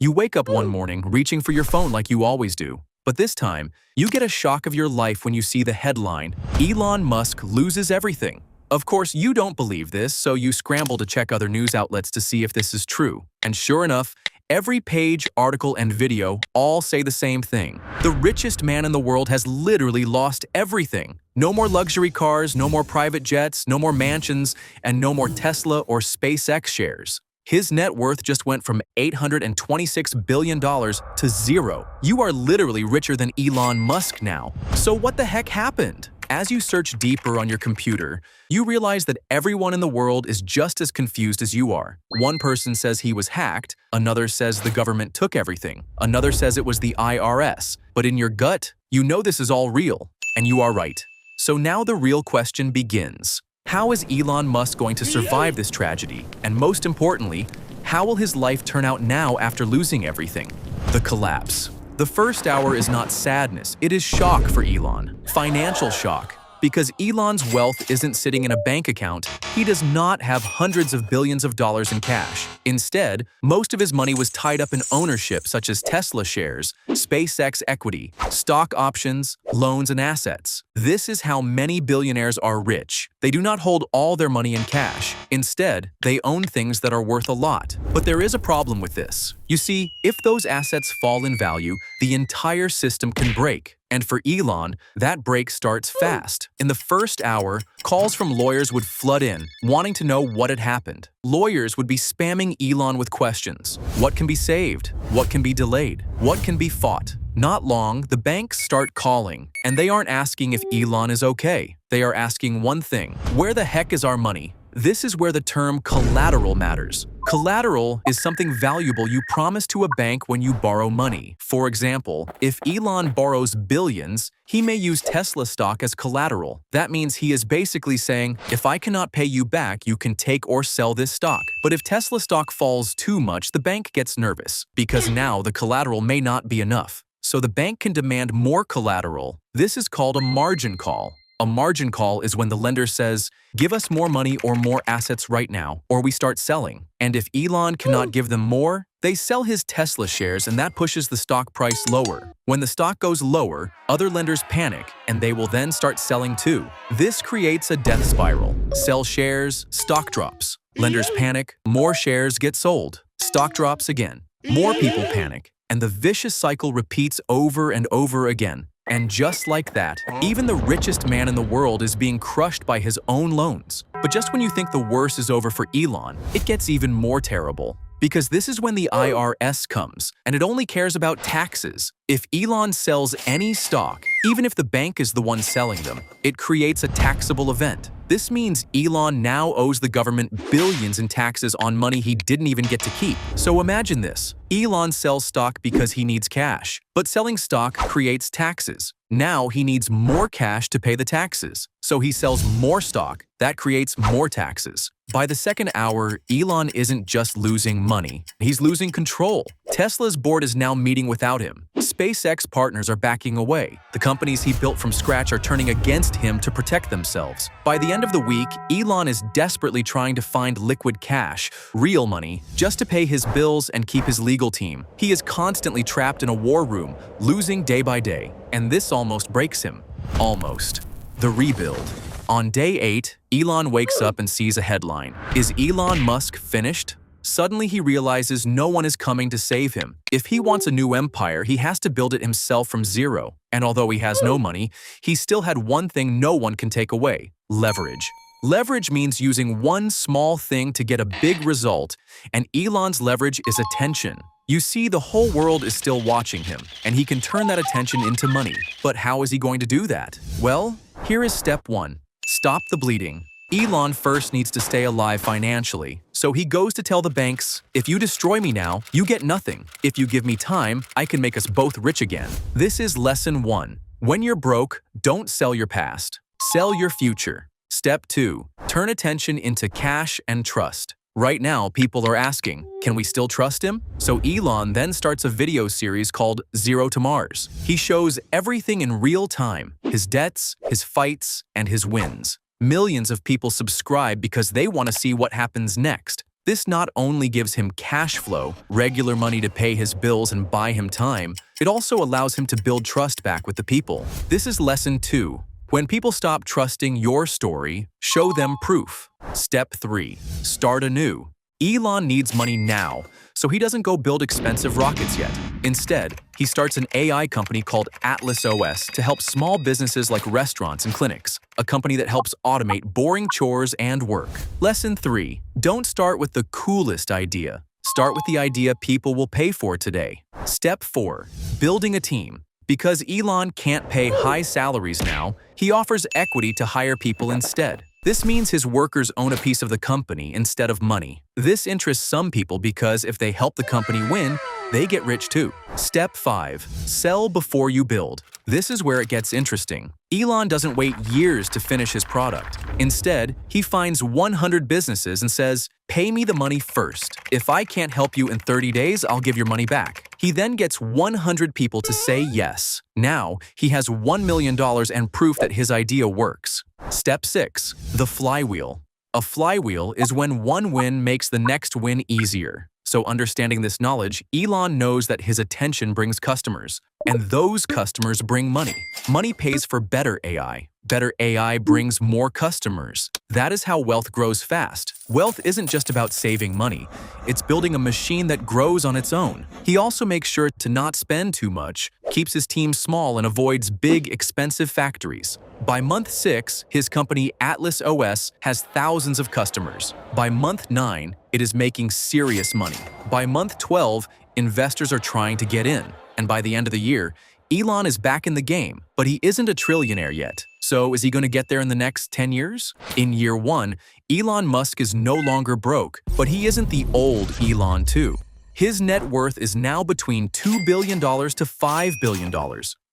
You wake up one morning reaching for your phone like you always do. But this time, you get a shock of your life when you see the headline, Elon Musk loses everything. Of course, you don't believe this, so you scramble to check other news outlets to see if this is true. And sure enough, every page, article, and video all say the same thing. The richest man in the world has literally lost everything. No more luxury cars, no more private jets, no more mansions, and no more Tesla or SpaceX shares. His net worth just went from $826 billion to zero. You are literally richer than Elon Musk now. So what the heck happened? As you search deeper on your computer, you realize that everyone in the world is just as confused as you are. One person says he was hacked, another says the government took everything, another says it was the IRS. But in your gut, you know this is all real, and you are right. So now the real question begins. How is Elon Musk going to survive this tragedy? And most importantly, how will his life turn out now after losing everything? The collapse. The first hour is not sadness, it is shock for Elon. Financial shock. Because Elon's wealth isn't sitting in a bank account, he does not have hundreds of billions of dollars in cash. Instead, most of his money was tied up in ownership such as Tesla shares, SpaceX equity, stock options, loans, and assets. This is how many billionaires are rich. They do not hold all their money in cash. Instead, they own things that are worth a lot. But there is a problem with this. You see, if those assets fall in value, the entire system can break. And for Elon, that break starts fast. In the first hour, calls from lawyers would flood in, wanting to know what had happened. Lawyers would be spamming Elon with questions. What can be saved? What can be delayed? What can be fought? Not long, the banks start calling, and they aren't asking if Elon is okay. They are asking one thing: where the heck is our money? This is where the term collateral matters. Collateral is something valuable you promise to a bank when you borrow money. For example, if Elon borrows billions, he may use Tesla stock as collateral. That means he is basically saying, if I cannot pay you back, you can take or sell this stock. But if Tesla stock falls too much, the bank gets nervous, because now the collateral may not be enough. So the bank can demand more collateral. This is called a margin call. A margin call is when the lender says, give us more money or more assets right now, or we start selling. And if Elon cannot give them more, they sell his Tesla shares, and that pushes the stock price lower. When the stock goes lower, other lenders panic, and they will then start selling too. This creates a death spiral. Sell shares, stock drops. Lenders panic, more shares get sold. Stock drops again. More people panic, and the vicious cycle repeats over and over again. And just like that, even the richest man in the world is being crushed by his own loans. But just when you think the worst is over for Elon, it gets even more terrible. Because this is when the IRS comes, and it only cares about taxes. If Elon sells any stock, even if the bank is the one selling them, it creates a taxable event. This means Elon now owes the government billions in taxes on money he didn't even get to keep. So imagine this. Elon sells stock because he needs cash, but selling stock creates taxes. Now he needs more cash to pay the taxes. So he sells more stock. That creates more taxes. By the second hour, Elon isn't just losing money. He's losing control. Tesla's board is now meeting without him. SpaceX partners are backing away. The companies he built from scratch are turning against him to protect themselves. By the end of the week, Elon is desperately trying to find liquid cash, real money, just to pay his bills and keep his legal team. He is constantly trapped in a war room, losing day by day. And this almost breaks him. Almost. The rebuild. On day 8, Elon wakes up and sees a headline. Is Elon Musk finished? Suddenly he realizes no one is coming to save him. If he wants a new empire, he has to build it himself from zero. And although he has no money, he still had one thing no one can take away: leverage. Leverage means using one small thing to get a big result, and Elon's leverage is attention. You see, the whole world is still watching him, and he can turn that attention into money. But how is he going to do that? Well, here is step 1. Stop the bleeding. Elon first needs to stay alive financially, so he goes to tell the banks, if you destroy me now, you get nothing. If you give me time, I can make us both rich again. This is lesson 1. When you're broke, don't sell your past. Sell your future. Step 2. Turn attention into cash and trust. Right now, people are asking, can we still trust him? So Elon then starts a video series called Zero to Mars. He shows everything in real time: his debts, his fights, and his wins. Millions of people subscribe because they want to see what happens next. This not only gives him cash flow, regular money to pay his bills and buy him time, it also allows him to build trust back with the people. This is lesson 2. When people stop trusting your story, show them proof. Step 3. Start anew. Elon needs money now, so he doesn't go build expensive rockets yet. Instead, he starts an AI company called Atlas OS to help small businesses like restaurants and clinics, a company that helps automate boring chores and work. Lesson 3. Don't start with the coolest idea. Start with the idea people will pay for today. Step 4. Building a team. Because Elon can't pay high salaries now, he offers equity to hire people instead. This means his workers own a piece of the company instead of money. This interests some people because if they help the company win, they get rich too. Step 5. Sell before you build. This is where it gets interesting. Elon doesn't wait years to finish his product. Instead, he finds 100 businesses and says, "Pay me the money first. If I can't help you in 30 days, I'll give your money back." He then gets 100 people to say yes. Now, he has $1 million and proof that his idea works. Step 6. The flywheel. A flywheel is when one win makes the next win easier. So understanding this knowledge, Elon knows that his attention brings customers, and those customers bring money. Money pays for better AI. Better AI brings more customers. That is how wealth grows fast. Wealth isn't just about saving money. It's building a machine that grows on its own. He also makes sure to not spend too much, keeps his team small, and avoids big, expensive factories. By month 6, his company Atlas OS has thousands of customers. By month 9, it is making serious money. By month 12, investors are trying to get in. And by the end of the year, Elon is back in the game, but he isn't a trillionaire yet. So is he going to get there in the next 10 years? In year 1, Elon Musk is no longer broke, but he isn't the old Elon too. His net worth is now between $2 billion to $5 billion.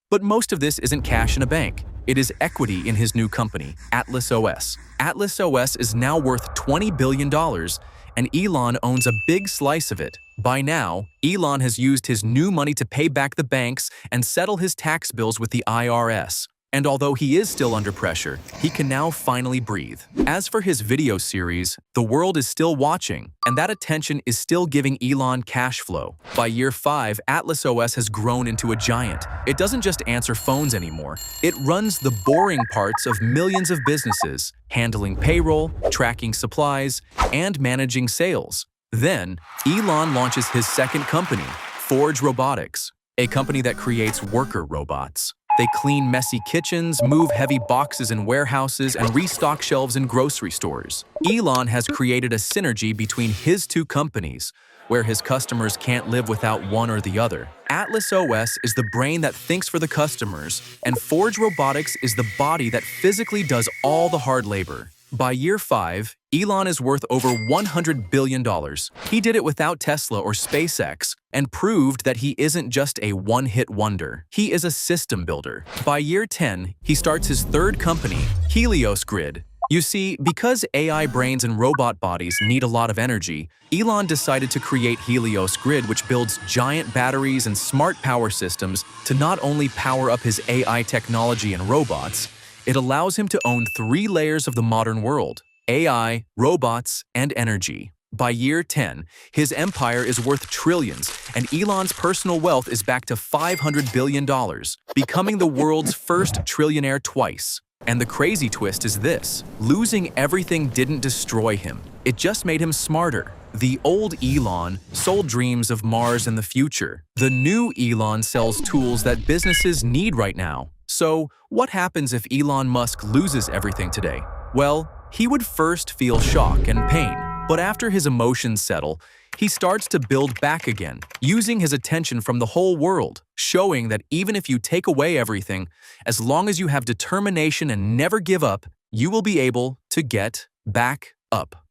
But most of this isn't cash in a bank. It is equity in his new company, Atlas OS. Atlas OS is now worth $20 billion, and Elon owns a big slice of it. By now, Elon has used his new money to pay back the banks and settle his tax bills with the IRS. And although he is still under pressure, he can now finally breathe. As for his video series, the world is still watching, and that attention is still giving Elon cash flow. By year 5, Atlas OS has grown into a giant. It doesn't just answer phones anymore. It runs the boring parts of millions of businesses, handling payroll, tracking supplies, and managing sales. Then, Elon launches his second company, Forge Robotics, a company that creates worker robots. They clean messy kitchens, move heavy boxes in warehouses, and restock shelves in grocery stores. Elon has created a synergy between his two companies, where his customers can't live without one or the other. Atlas OS is the brain that thinks for the customers, and Forge Robotics is the body that physically does all the hard labor. By year 5, Elon is worth over $100 billion. He did it without Tesla or SpaceX and proved that he isn't just a one-hit wonder. He is a system builder. By year 10, he starts his third company, Helios Grid. You see, because AI brains and robot bodies need a lot of energy, Elon decided to create Helios Grid, which builds giant batteries and smart power systems to not only power up his AI technology and robots, it allows him to own 3 layers of the modern world: AI, robots, and energy. By year 10, his empire is worth trillions, and Elon's personal wealth is back to $500 billion, becoming the world's first trillionaire twice. And the crazy twist is this: losing everything didn't destroy him. It just made him smarter. The old Elon sold dreams of Mars and the future. The new Elon sells tools that businesses need right now. So, what happens if Elon Musk loses everything today? Well, he would first feel shock and pain, but after his emotions settle, he starts to build back again, using his attention from the whole world, showing that even if you take away everything, as long as you have determination and never give up, you will be able to get back up.